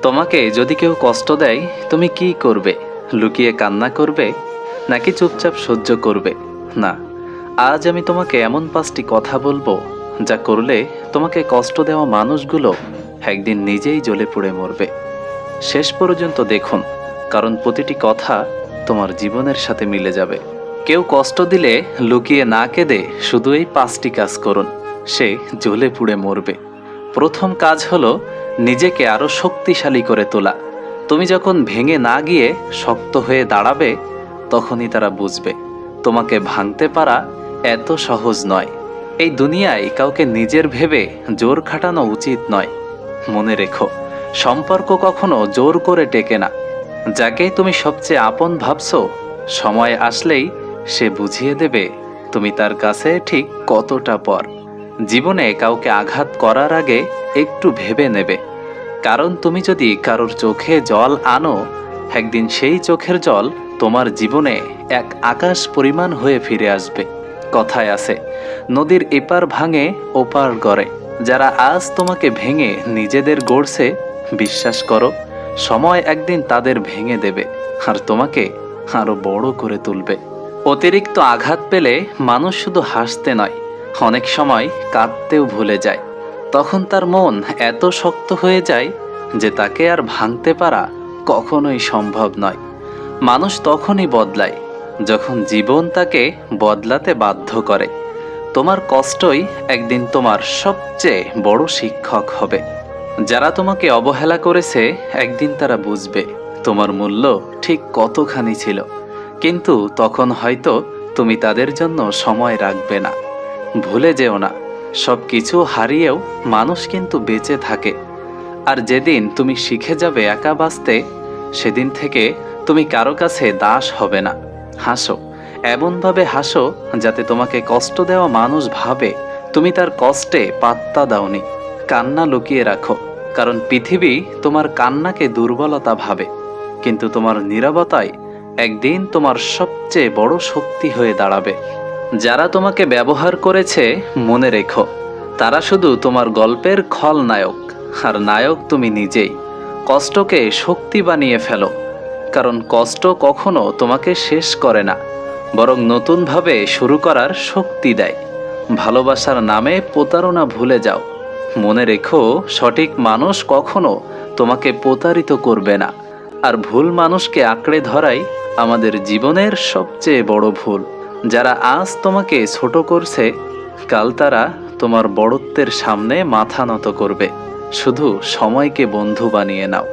তোমাকে যদি কেউ কষ্ট দেয়, তুমি কি করবে? লুকিয়ে কান্না করবে, নাকি চুপচাপ সহ্য করবে? না, আজ আমি তোমাকে এমন 5টি কথা বলবো, যা করলে তোমাকে কষ্ট দেওয়া মানুষগুলো একদিন নিজেই জ্বলে পুড়ে মরবে। শেষ পর্যন্ত দেখুন, কারণ প্রতিটি কথা তোমার জীবনের সাথে মিলে যাবে। কেউ কষ্ট দিলে লুকিয়ে না কেঁদে শুধু এই 5টি কাজ করুন, সে জ্বলে পুড়ে মরবে। প্রথম কাজ হলো নিজেকে আরো শক্তিশালী করে তোলা। তুমি যখন ভেঙে না গিয়ে শক্ত হয়ে দাঁড়াবে, তখনই তারা বুঝবে তোমাকে ভাঙতে পারা এত সহজ নয়। এই দুনিয়ায় কাউকে নিজের ভেবে জোর খাটানো উচিত নয়। মনে রেখো, সম্পর্ক কখনো জোর করে টেকে না। যাকে তুমি সবচেয়ে আপন ভাবছো, সময় আসলেই সে বুঝিয়ে দেবে তুমি তার কাছে ঠিক কতটা পর। জীবনে কাউকে আঘাত করার আগে একটু ভেবে নেবে, কারণ তুমি যদি কারোর চোখে জল আনো, একদিন সেই চোখের জল তোমার জীবনে এক আকাশ পরিমাণ হয়ে ফিরে আসবে। কথায় আছে, নদীর এপার ভাঙে ওপার গড়ে। যারা আজ তোমাকে ভেঙে নিজেদের গড়ছে, বিশ্বাস করো, সময় একদিন তাদের ভেঙে দেবে আর তোমাকে আরো বড় করে তুলবে। অতিরিক্ত আঘাত পেলে মানুষ শুধু হাসতে নয়, অনেক সময় কাঁদতেও ভুলে যায়। তখন তার মন এত শক্ত হয়ে যায় যে তাকে আর ভাঙতে পারা কখনোই সম্ভব নয়। মানুষ তখনই বদলায় যখন জীবন তাকে বদলাতে বাধ্য করে। তোমার কষ্টই একদিন তোমার সবচেয়ে বড় শিক্ষক হবে। যারা তোমাকে অবহেলা করেছে, একদিন তারা বুঝবে তোমার মূল্য ঠিক কতখানি ছিল, কিন্তু তখন হয়তো তুমি তাদের জন্য সময় রাখবে না। ভুলে যেও না, সব কিছু হারিয়েও মানুষ কিন্তু বেঁচে থাকে। আর যেদিন তুমি শিখে যাবে একা বাঁচতে, সেদিন থেকে তুমি কারো কাছে দাস হবে না। হাসো, এমনভাবে হাসো যাতে তোমাকে কষ্ট দেওয়া মানুষ ভাবে তুমি তার কষ্টে পাত্তা দাওনি। কান্না লুকিয়ে রাখো, কারণ পৃথিবী তোমার কান্নাকে দুর্বলতা ভাবে, কিন্তু তোমার নীরবতায় একদিন তোমার সবচেয়ে বড় শক্তি হয়ে দাঁড়াবে। যারা তোমাকে ব্যবহার করেছে, মনে রেখো, তারা শুধু তোমার গল্পের খলনায়ক, আর নায়ক তুমি নিজেই। কষ্টকে শক্তি বানিয়ে ফেলো, কারণ কষ্ট কখনো তোমাকে শেষ করে না, বরং নতুনভাবে শুরু করার শক্তি দেয়। ভালোবাসার নামে প্রতারণা ভুলে যাও। মনে রেখো, সঠিক মানুষ কখনো তোমাকে প্রতারিত করবে না, আর ভুল মানুষকে আঁকড়ে ধরাই আমাদের জীবনের সবচেয়ে বড় ভুল। যারা আজ তোমাকে ছোট করছে, কাল তারা তোমার বড়ত্বের সামনে মাথা নত করবে। শুধু সময়কে বন্ধু বানিয়ে নাও,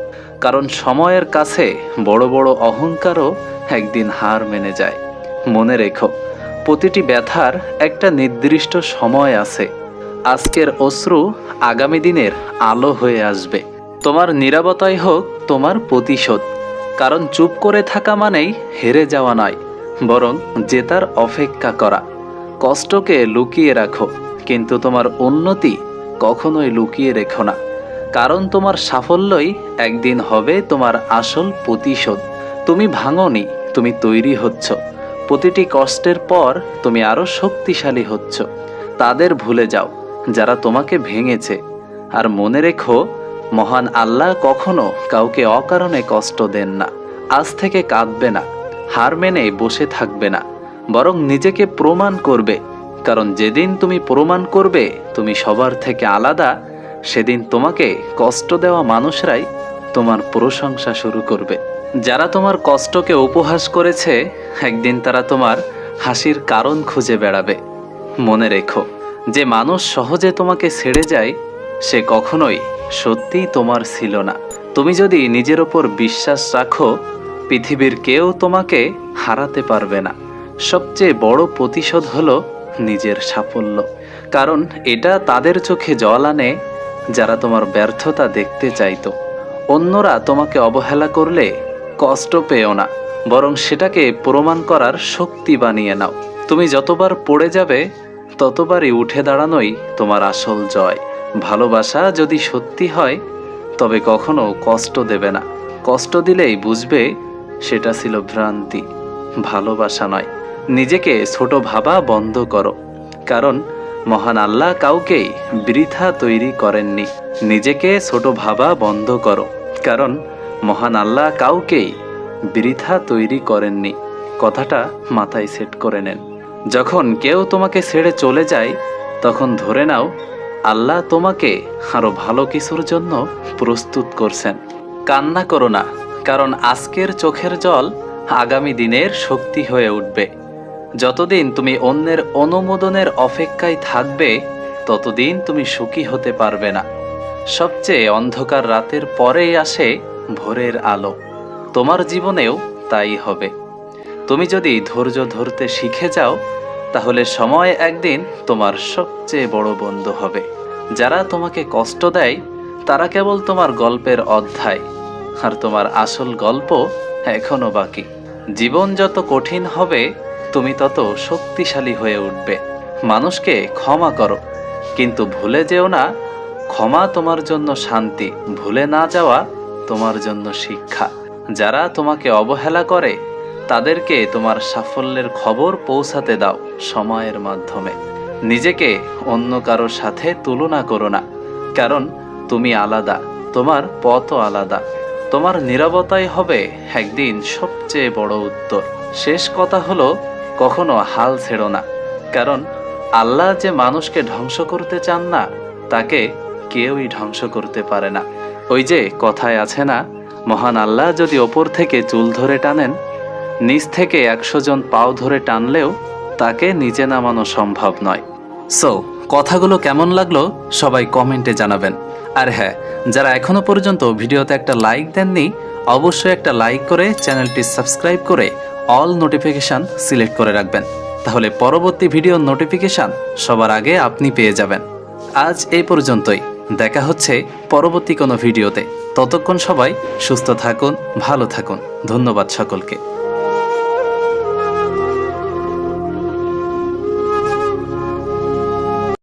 কারণ সময়ের কাছে বড় বড় অহংকারও একদিন হার মেনে যায়। মনে রেখো, প্রতিটি ব্যথার একটা নির্দিষ্ট সময় আছে। আজকের অশ্রু আগামী দিনের আলো হয়ে আসবে। তোমার নীরবতাই হোক তোমার প্রতিশোধ, কারণ চুপ করে থাকা মানেই হেরে যাওয়া নয়, বরং জেতার অপেক্ষা করা। কষ্টকে লুকিয়ে রাখো, কিন্তু তোমার উন্নতি কখনোই লুকিয়ে রেখো না, কারণ তোমার সাফল্যই একদিন হবে তোমার আসল প্রতিশোধ। তুমি ভাঙোনি, তুমি তৈরি হচ্ছ। প্রতিটি কষ্টের পর তুমি আরো শক্তিশালী হচ্ছ। তাদের ভুলে যাও যারা তোমাকে ভেঙেছে, আর মনে রেখো, মহান আল্লাহ কখনো কাউকে অকারণে কষ্ট দেন না। আজ থেকে কাঁদবে না, হার মেনে বসে থাকবে না, বরং নিজেকে প্রমাণ করবে, কারণ যেদিন তুমি প্রমাণ করবে তুমি সবার থেকে আলাদা, সেদিন তোমাকে কষ্ট দেওয়া মানুষরাই তোমার প্রশংসা শুরু করবে। যারা তোমার কষ্টকে উপহাস করেছে, একদিন তারা তোমার হাসির কারণ খুঁজে বেড়াবে। মনে রেখো, যে মানুষ সহজে তোমাকে ছেড়ে যায়, সে কখনোই সত্যিই তোমার ছিল না। তুমি যদি নিজের ওপর বিশ্বাস রাখো, পৃথিবীর কেউ তোমাকে হারাতে পারবে না। সবচেয়ে বড় প্রতিশোধ হলো নিজের সাফল্য, কারণ এটা তাদের চোখে জল আনে যারা তোমার ব্যর্থতা দেখতে চাইতো। অন্যরা তোমাকে অবহেলা করলে কষ্ট পেও না, বরং সেটাকে প্রমাণ করার শক্তি বানিয়ে নাও। তুমি যতবার পড়ে যাবে, ততবারই উঠে দাঁড়ানোই তোমার আসল জয়। ভালোবাসা যদি সত্যি হয়, তবে কখনো কষ্ট দেবে না। কষ্ট দিলেই বুঝবে সেটা ছিল ভ্রান্তি, ভালোবাসা নয়। নিজেকে ছোট ভাবা বন্ধ করো, কারণ মহান আল্লাহ কাউকেই বৃথা তৈরি করেননি। নিজেকে ছোট ভাবা বন্ধ করো, কারণ মহান আল্লাহ কাউকেই বৃথা তৈরি করেননি। কথাটা মাথায় সেট করে নেন। যখন কেউ তোমাকে ছেড়ে চলে যায় তখন ধরে নাও আল্লাহ তোমাকে আরো ভালো কিছুর জন্য প্রস্তুত করছেন। কান্না করো না, কারণ আজকের চোখের জল আগামী দিনের শক্তি হয়ে উঠবে। যতদিন তুমি অন্যের অনুমোদনের অপেক্ষায় থাকবে ততদিন তুমি সুখী হতে পারবে না। সবচেয়ে অন্ধকার রাতের পরেই আসে ভোরের আলো। তোমার জীবনেও তাই হবে। তুমি যদি ধৈর্য ধরতে শিখে যাও তাহলে সময় একদিন তোমার সবচেয়ে বড় বন্ধু হবে। যারা তোমাকে কষ্ট দেয় তারা কেবল তোমার গল্পের অধ্যায়, আর তোমার আসল গল্প এখনো বাকি। জীবন যত কঠিন হবে তুমি তত শক্তিশালী হয়ে উঠবে। মানুষকে ক্ষমা করো, কিন্তু ভুলে যেও না ক্ষমা তোমার জন্য শান্তি, ভুলে না যাওয়া তোমার জন্য শিক্ষা। যারা তোমাকে অবহেলা করে তাদেরকে তোমার সাফল্যের খবর পৌঁছাতে দাও সময়ের মাধ্যমে। নিজেকে অন্য কারোর সাথে তুলনা করো না, কারণ তুমি আলাদা, তোমার পথও আলাদা। তোমার নীরবতাই হবে একদিন সবচেয়ে বড় উত্তর। শেষ কথা হলো, কখনো হাল ছেড়ো না, কারণ আল্লাহ যে মানুষকে ধ্বংস করতে চান না তাকে কেউই ধ্বংস করতে পারে না। ওই যে কথায় আছে না, মহান আল্লাহ যদি ওপর থেকে চুল ধরে টানেন, নিচ থেকে 100 জন পাও ধরে টানলেও তাকে নিচে নামানো সম্ভব নয়। সো কথাগুলো কেমন লাগলো সবাই কমেন্টে জানাবেন। আর হ্যাঁ, যারা এখনো পর্যন্ত ভিডিওতে একটা লাইক দেননি অবশ্যই একটা লাইক করে চ্যানেলটি সাবস্ক্রাইব করে অল নোটিফিকেশান সিলেক্ট করে রাখবেন, তাহলে পরবর্তী ভিডিওর নোটিফিকেশান সবার আগে আপনি পেয়ে যাবেন। আজ এই পর্যন্তই, দেখা হচ্ছে পরবর্তী কোনো ভিডিওতে। ততক্ষণ সবাই সুস্থ থাকুন, ভালো থাকুন। ধন্যবাদ সকলকে।